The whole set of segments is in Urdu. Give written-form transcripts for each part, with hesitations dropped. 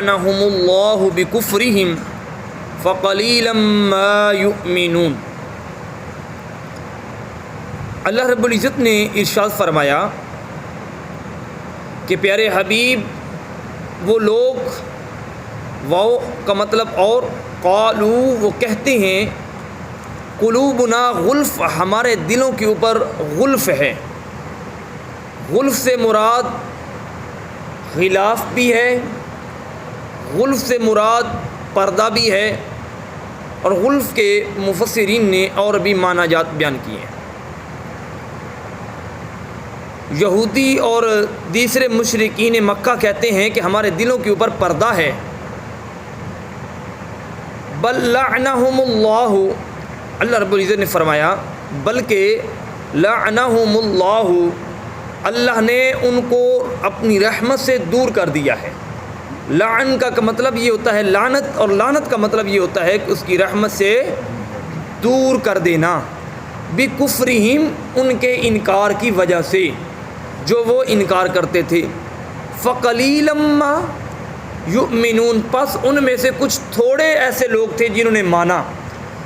لعنهم اللہ بکفرہم فقلیلا ما یؤمنون۔ اللہ رب العزت نے ارشاد فرمایا کہ پیارے حبیب وہ لوگ، واو کا مطلب اور، قالو وہ کہتے ہیں، قلوبنا غلف ہمارے دلوں کے اوپر غلف ہے۔ غلف سے مراد غلاف بھی ہے، غلف سے مراد پردہ بھی ہے، اور غلف کے مفسرین نے اور بھی معنی جات بیان کیے ہیں۔ یہودی اور دوسرے مشرکین مکہ کہتے ہیں کہ ہمارے دلوں کے اوپر پردہ ہے۔ بل لعنہم اللہ، اللہ رب العزت نے فرمایا بلکہ لعنہم اللہ، اللہ نے ان کو اپنی رحمت سے دور کر دیا ہے۔ لعن کا مطلب یہ ہوتا ہے لعنت، اور لعنت کا مطلب یہ ہوتا ہے کہ اس کی رحمت سے دور کر دینا۔ بکفرہم، ان کے انکار کی وجہ سے، جو وہ انکار کرتے تھے۔ فقلیلا ما یؤمنون، پس ان میں سے کچھ تھوڑے ایسے لوگ تھے جنہوں نے مانا،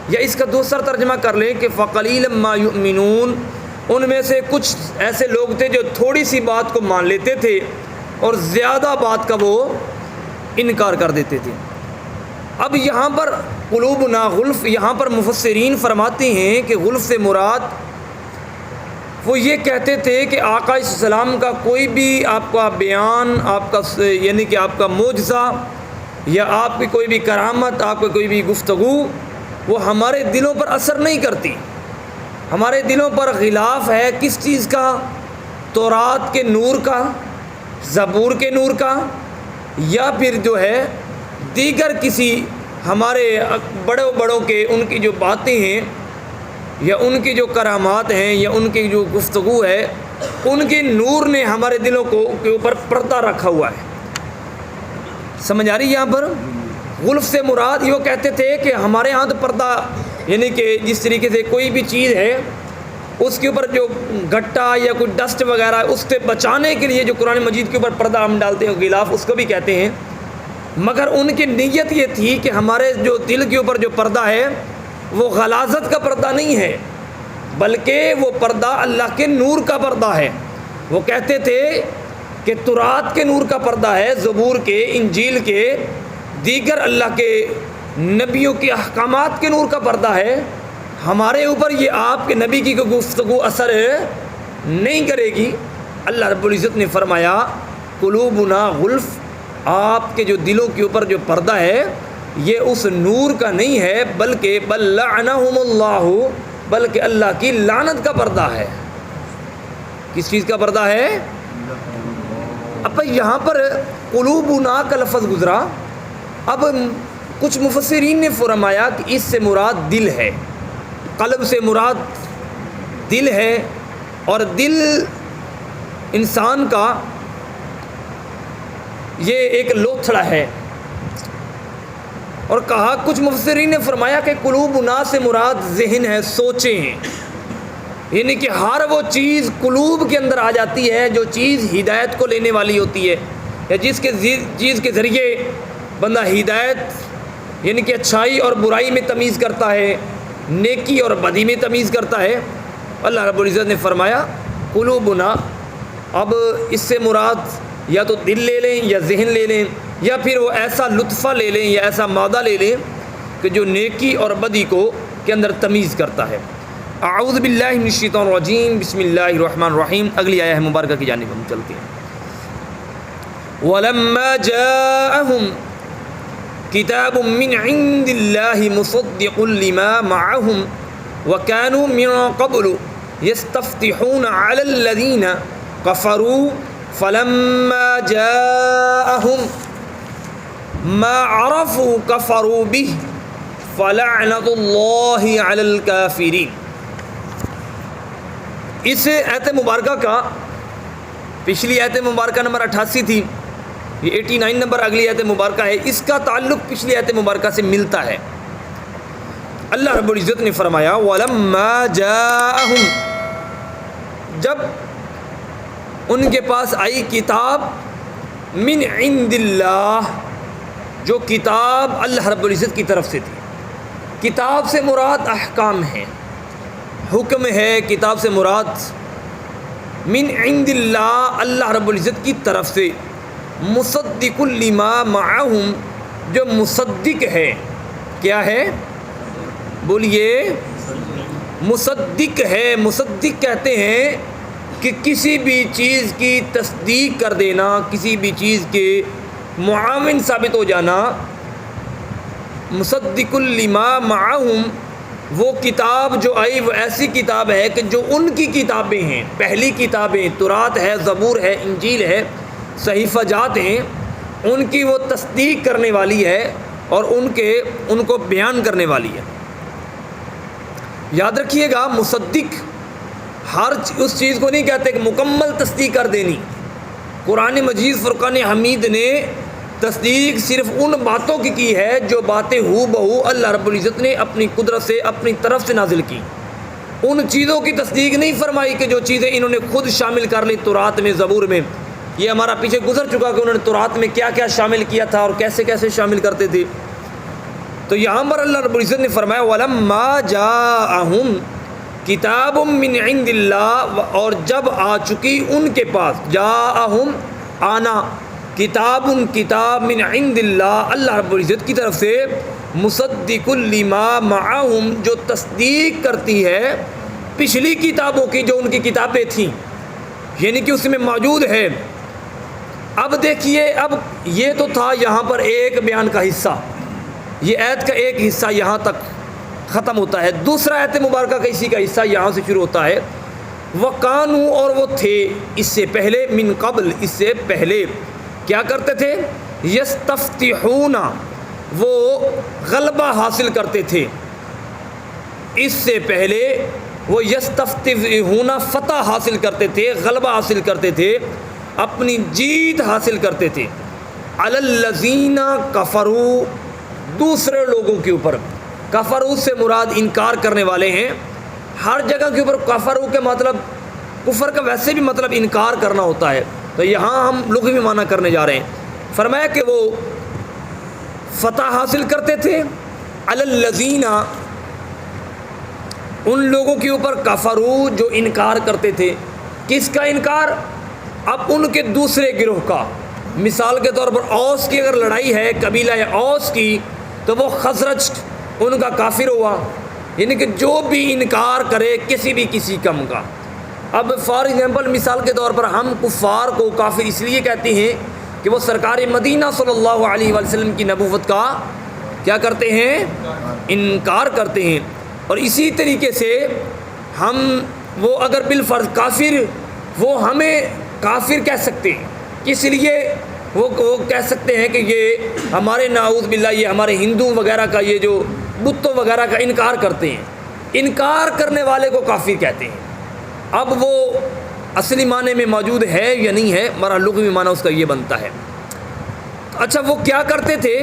یا اس کا دوسرا ترجمہ کر لیں کہ فقلیلا ما یؤمنون، ان میں سے کچھ ایسے لوگ تھے جو تھوڑی سی بات کو مان لیتے تھے اور زیادہ بات کا وہ انکار کر دیتے تھے۔ اب یہاں پر قلوبنا غلف، یہاں پر مفسرین فرماتے ہیں کہ غلف سے مراد وہ یہ کہتے تھے کہ آقا علیہ السلام کا کوئی بھی آپ کا بیان، آپ کا یعنی کہ آپ کا معجزہ یا آپ کی کوئی بھی کرامت، آپ کی کوئی بھی گفتگو، وہ ہمارے دلوں پر اثر نہیں کرتی۔ ہمارے دلوں پر غلاف ہے کس چیز کا؟ تورات کے نور کا، زبور کے نور کا، یا پھر جو ہے دیگر کسی ہمارے بڑوں کے ان کی جو باتیں ہیں یا ان کی جو کرامات ہیں یا ان کی جو گفتگو ہے، ان کے نور نے ہمارے دلوں کے اوپر پردہ رکھا ہوا ہے۔ سمجھ آ رہی ہے؟ یہاں پر غلف سے مراد یہ وہ کہتے تھے کہ ہمارے ہاں تو پردہ، یعنی کہ جس طریقے سے کوئی بھی چیز ہے اس کے اوپر جو گھٹا یا کوئی ڈسٹ وغیرہ ہے اس سے بچانے کے لیے جو قرآن مجید کے اوپر پردہ ہم ڈالتے ہیں، غلاف اس کو بھی کہتے ہیں۔ مگر ان کی نیت یہ تھی کہ ہمارے جو دل کے اوپر جو پردہ ہے وہ غلاظت کا پردہ نہیں ہے، بلکہ وہ پردہ اللہ کے نور کا پردہ ہے۔ وہ کہتے تھے کہ تورات کے نور کا پردہ ہے، زبور کے، انجیل کے، دیگر اللہ کے نبیوں کے احکامات کے نور کا پردہ ہے۔ ہمارے اوپر یہ آپ کے نبی کی گفتگو اثر نہیں کرے گی۔ اللہ رب العزت نے فرمایا قلوبنا غلف، آپ کے جو دلوں کے اوپر جو پردہ ہے یہ اس نور کا نہیں ہے، بلکہ بل لعنہم اللہ، بلکہ اللہ کی لعنت کا پردہ ہے۔ کس چیز کا پردہ ہے؟ اب یہاں پر قلوبنا کا لفظ گزرا، اب کچھ مفسرین نے فرمایا کہ اس سے مراد دل ہے، قلب سے مراد دل ہے، اور دل انسان کا یہ ایک لوتھڑا ہے۔ اور کہا کچھ مفسرین نے فرمایا کہ قلوبنا سے مراد ذہن ہے، سوچیں ہیں، یعنی کہ ہر وہ چیز قلوب کے اندر آ جاتی ہے جو چیز ہدایت کو لینے والی ہوتی ہے، یا جس کے چیز کے ذریعے بندہ ہدایت یعنی کہ اچھائی اور برائی میں تمیز کرتا ہے، نیکی اور بدی میں تمیز کرتا ہے۔ اللہ رب العزت نے فرمایا قلوبنا، اب اس سے مراد یا تو دل لے لیں یا ذہن لے لیں، یا پھر وہ ایسا لطفہ لے لیں یا ایسا مادہ لے لیں کہ جو نیکی اور بدی کو کے اندر تمیز کرتا ہے۔ اعوذ باللہ من الشیطان الرجیم، بسم اللہ الرحمن الرحیم۔ اگلی آیہ مبارکہ کی جانب ہم چلتے ہیں۔ وَلَمَّا جَاءَهُمْ كِتَابٌ مِّنْ عِندِ اللَّهِ مُصَدِّقٌ لِمَا مَعَهُمْ وَكَانُوا مِن قَبْلُ يَسْتَفْتِحُونَ عَلَى الَّذِينَ كَفَرُوا فَلَمَّا جَاءَهُمْ مَا عَرَفُوا كَفَرُوا بِهِ فَلَعْنَةُ اللَّهِ عَلَى الْكَافِرِينَ۔ اس آیت مبارکہ کا، پچھلی آیت مبارکہ نمبر 88 تھی، یہ 89 نمبر اگلی آیت مبارکہ ہے، اس کا تعلق پچھلی آیت مبارکہ سے ملتا ہے۔ اللہ رب العزت نے فرمایا وَلَمَّا جَاءَهُمْ، جب ان کے پاس آئی کتاب، من عند اللہ، جو کتاب اللہ رب العزت کی طرف سے تھی. کتاب سے مراد احکام ہے، حکم ہے. کتاب سے مراد من عند اللہ، اللہ رب العزت کی طرف سے. مصدق لما معہم، جو مصدق ہے. کیا ہے؟ بولیے. مصدق ہے. مصدق کہتے ہیں کہ کسی بھی چیز کی تصدیق کر دینا، کسی بھی چیز کے معاون ثابت ہو جانا. مصدق لما معہم، وہ کتاب جو آئی وہ ایسی کتاب ہے کہ جو ان کی کتابیں ہیں، پہلی کتابیں تورات ہے، زبور ہے، انجیل ہے، صحیفہ جات ہیں، ان کی وہ تصدیق کرنے والی ہے اور ان کو بیان کرنے والی ہے. یاد رکھیے گا، مصدق ہر اس چیز کو نہیں کہتے کہ مکمل تصدیق کر دینی. قرآن مجید فرقان حمید نے تصدیق صرف ان باتوں کی ہے جو باتیں ہو بہو اللہ رب العزت نے اپنی قدرت سے اپنی طرف سے نازل کی. ان چیزوں کی تصدیق نہیں فرمائی کہ جو چیزیں انہوں نے خود شامل کر لی تورات میں، زبور میں. یہ ہمارا پیچھے گزر چکا کہ انہوں نے تورات میں کیا کیا شامل کیا تھا اور کیسے کیسے شامل کرتے تھے. تو یہاں پر اللہ رب العزت نے فرمایا وَلَمَّا جَاءَهُمْ کتاب من عند اللہ، اور جب آ چکی ان کے پاس، جاءہم آنا، کتاب کتاب من عند اللہ، اللہ رب العزت کی طرف سے، مصدق لما معہم، جو تصدیق کرتی ہے پچھلی کتابوں کی جو ان کی کتابیں تھیں، یعنی کہ اس میں موجود ہے. اب دیکھیے، اب یہ تو تھا یہاں پر ایک بیان کا حصہ، یہ آیت کا ایک حصہ یہاں تک ختم ہوتا ہے. دوسرا آیت مبارکہ کا اسی کا حصہ یہاں سے شروع ہوتا ہے. وَقَانُوا، اور وہ تھے اس سے پہلے، من قبل، اس سے پہلے کیا کرتے تھے؟ یستفتحون، وہ غلبہ حاصل کرتے تھے. اس سے پہلے وہ یستفتحون، فتح حاصل کرتے تھے، غلبہ حاصل کرتے تھے، اپنی جیت حاصل کرتے تھے. علی الذین کفروا، دوسرے لوگوں کے اوپر. کفروا سے مراد انکار کرنے والے ہیں. ہر جگہ کے اوپر کفروا کے مطلب، کفر کا ویسے بھی مطلب انکار کرنا ہوتا ہے، تو یہاں ہم لغوی معنی کرنے جا رہے ہیں. فرمایا کہ وہ فتح حاصل کرتے تھے علی الذین، ان لوگوں کے اوپر، کفروا جو انکار کرتے تھے. کس کا انکار؟ اب ان کے دوسرے گروہ کا. مثال کے طور پر اوس کی اگر لڑائی ہے، قبیلہ اوس کی، تو وہ خزرج ان کا کافر ہوا. یعنی کہ جو بھی انکار کرے کسی کم کا. اب فار ایگزامپل، مثال کے طور پر ہم کفار کو کافر اس لیے کہتے ہیں کہ وہ سرکار مدینہ صلی اللہ علیہ وسلم کی نبوت کا کیا کرتے ہیں؟ انکار کرتے ہیں. اور اسی طریقے سے ہم وہ اگر بالفرض کافر، وہ ہمیں کافر کہہ سکتے ہیں. اس لیے وہ کہہ سکتے ہیں کہ یہ ہمارے نعوذ باللہ، یہ ہمارے ہندو وغیرہ کا، یہ جو بتوں وغیرہ کا انکار کرتے ہیں، انکار کرنے والے کو کافر کہتے ہیں. اب وہ اصلی معنی میں موجود ہے یا نہیں ہے، ہمارا لغوی معنی اس کا یہ بنتا ہے. اچھا، وہ کیا کرتے تھے؟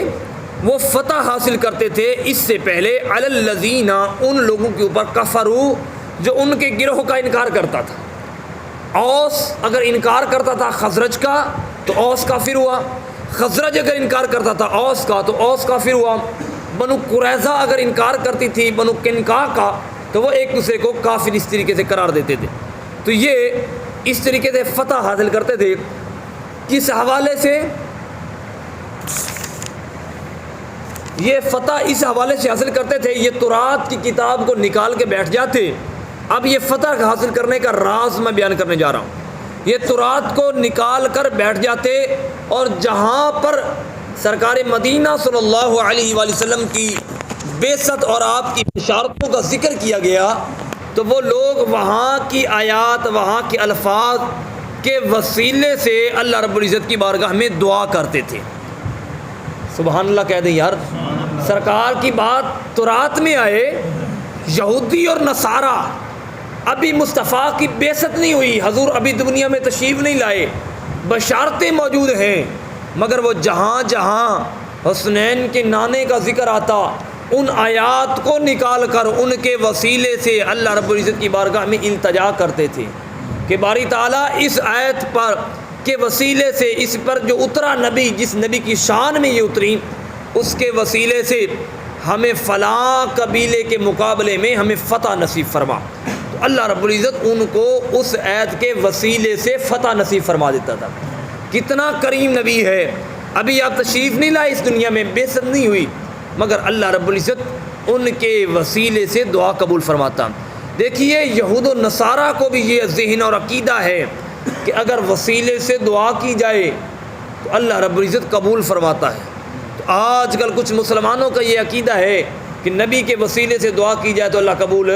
وہ فتح حاصل کرتے تھے اس سے پہلے علی الذین، ان لوگوں کے اوپر، کفروا جو ان کے گروہ کا انکار کرتا تھا. اوس اگر انکار کرتا تھا خزرج کا تو اوس کافر ہوا. خزرج اگر انکار کرتا تھا اوس کا تو اوس کافر ہوا. بنو قریظہ اگر انکار کرتی تھی بنو قینقاع کا تو وہ ایک دوسرے کو کافر اس طریقے سے قرار دیتے تھے. تو یہ اس طریقے سے فتح حاصل کرتے تھے. کس حوالے سے؟ یہ فتح اس حوالے سے حاصل کرتے تھے، یہ تورات کی کتاب کو نکال کے بیٹھ جاتے. اب یہ فتح حاصل کرنے کا راز میں بیان کرنے جا رہا ہوں. یہ تورات کو نکال کر بیٹھ جاتے، اور جہاں پر سرکار مدینہ صلی اللہ علیہ وآلہ وسلم کی بعثت اور آپ کی بشارتوں کا ذکر کیا گیا، تو وہ لوگ وہاں کی آیات، وہاں کے الفاظ کے وسیلے سے اللہ رب العزت کی بارگاہ میں دعا کرتے تھے. سبحان اللہ کہہ دیں یار. سرکار کی بات تورات میں آئے، یہودی اور نصارہ، ابھی مصطفیٰ کی بعثت نہیں ہوئی، حضور ابھی دنیا میں تشریف نہیں لائے، بشارتیں موجود ہیں، مگر وہ جہاں جہاں حسنین کے نانے کا ذکر آتا، ان آیات کو نکال کر ان کے وسیلے سے اللہ رب العزت کی بارگاہ میں التجا کرتے تھے کہ باری تعالیٰ اس آیت پر کے وسیلے سے، اس پر جو اترا نبی، جس نبی کی شان میں یہ اتری، اس کے وسیلے سے ہمیں فلاں قبیلے کے مقابلے میں ہمیں فتح نصیب فرما. تو اللہ رب العزت ان کو اس عید کے وسیلے سے فتح نصیب فرما دیتا تھا. کتنا کریم نبی ہے. ابھی آپ تشریف نہیں لائے اس دنیا میں، بعثت نہیں ہوئی، مگر اللہ رب العزت ان کے وسیلے سے دعا قبول فرماتا. دیکھیے یہود و نصارہ کو بھی یہ ذہن اور عقیدہ ہے کہ اگر وسیلے سے دعا کی جائے تو اللہ رب العزت قبول فرماتا ہے. تو آج کل کچھ مسلمانوں کا یہ عقیدہ ہے کہ نبی کے وسیلے سے دعا کی جائے تو اللہ قبول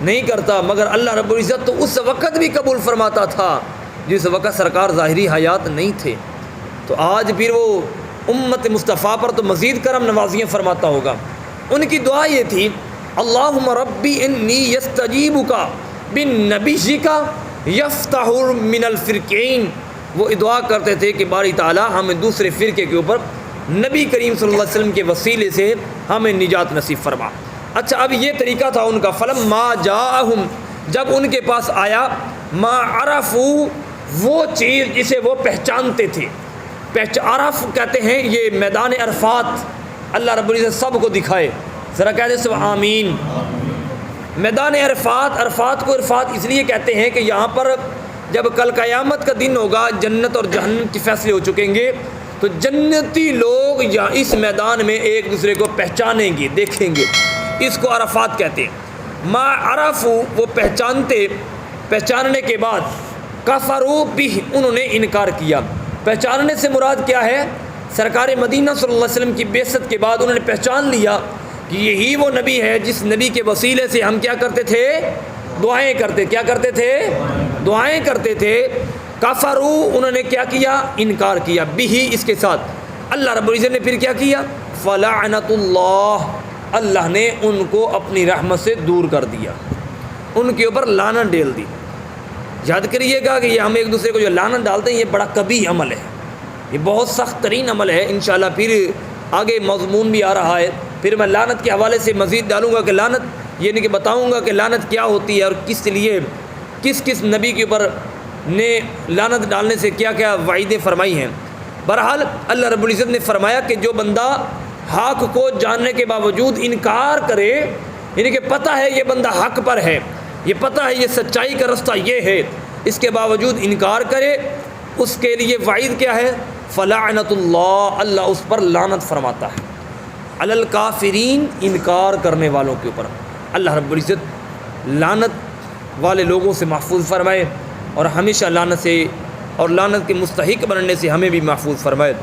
نہیں کرتا، مگر اللہ رب العزت تو اس وقت بھی قبول فرماتا تھا جس وقت سرکار ظاہری حیات نہیں تھے. تو آج پھر وہ امت مصطفیٰ پر تو مزید کرم نوازیاں فرماتا ہوگا. ان کی دعا یہ تھی اللہم ربی انی یستجیبک بالنبیک یفتح من الفرقین. وہ دعا کرتے تھے کہ باری تعالیٰ ہمیں دوسرے فرقے کے اوپر نبی کریم صلی اللہ علیہ وسلم کے وسیلے سے ہمیں نجات نصیب فرما. اچھا اب یہ طریقہ تھا ان کا. فلما جاءہم، جب ان کے پاس آیا، ما عرفوا، وہ چیز جسے وہ پہچانتے تھے. عرف کہتے ہیں یہ میدان عرفات، اللہ رب العزت سب کو دکھائے. ذرا کہہ دیں سب آمین. میدان عرفات، عرفات کو عرفات اس لیے کہتے ہیں کہ یہاں پر جب کل قیامت کا دن ہوگا، جنت اور جہنم کے فیصلے ہو چکیں گے، تو جنتی لوگ یہاں اس میدان میں ایک دوسرے کو پہچانیں گے، دیکھیں گے. اس کو عرفات کہتے ہیں. ما عرفوا، وہ پہچانتے، پہچاننے کے بعد کفروا بہ، انہوں نے انکار کیا. پہچاننے سے مراد کیا ہے؟ سرکار مدینہ صلی اللہ علیہ وسلم کی بعثت کے بعد انہوں نے پہچان لیا کہ یہی وہ نبی ہے جس نبی کے وسیلے سے ہم کیا کرتے تھے؟ دعائیں کرتے. کیا کرتے تھے؟ دعائیں کرتے تھے. کفروا، انہوں نے کیا کیا؟ انکار کیا. بھی اس کے ساتھ اللہ رب العزت نے پھر کیا کیا؟ فلعنت اللہ، اللہ نے ان کو اپنی رحمت سے دور کر دیا، ان کے اوپر لعنت ڈال دی. یاد کریے گا کہ یہ ہم ایک دوسرے کو جو لعنت ڈالتے ہیں یہ بڑا قبیح عمل ہے، یہ بہت سخت ترین عمل ہے. انشاءاللہ پھر آگے مضمون بھی آ رہا ہے، پھر میں لعنت کے حوالے سے مزید ڈالوں گا کہ لعنت یہ نہیں کہ بتاؤں گا کہ لعنت کیا ہوتی ہے اور کس لیے کس کس نبی کے اوپر نے لعنت ڈالنے سے کیا کیا وعیدیں فرمائی ہیں. بہرحال اللہ رب العزت نے فرمایا کہ جو بندہ حق کو جاننے کے باوجود انکار کرے، یعنی کہ پتہ ہے یہ بندہ حق پر ہے، یہ پتہ ہے یہ سچائی کا رستہ یہ ہے، اس کے باوجود انکار کرے، اس کے لیے وعید کیا ہے؟ فلعنت اللہ، اللہ اس پر لعنت فرماتا ہے. علی الکافرین، انکار کرنے والوں کے اوپر. اللہ رب العزت لعنت والے لوگوں سے محفوظ فرمائے اور ہمیشہ لعنت سے اور لعنت کے مستحق بننے سے ہمیں بھی محفوظ فرمائے.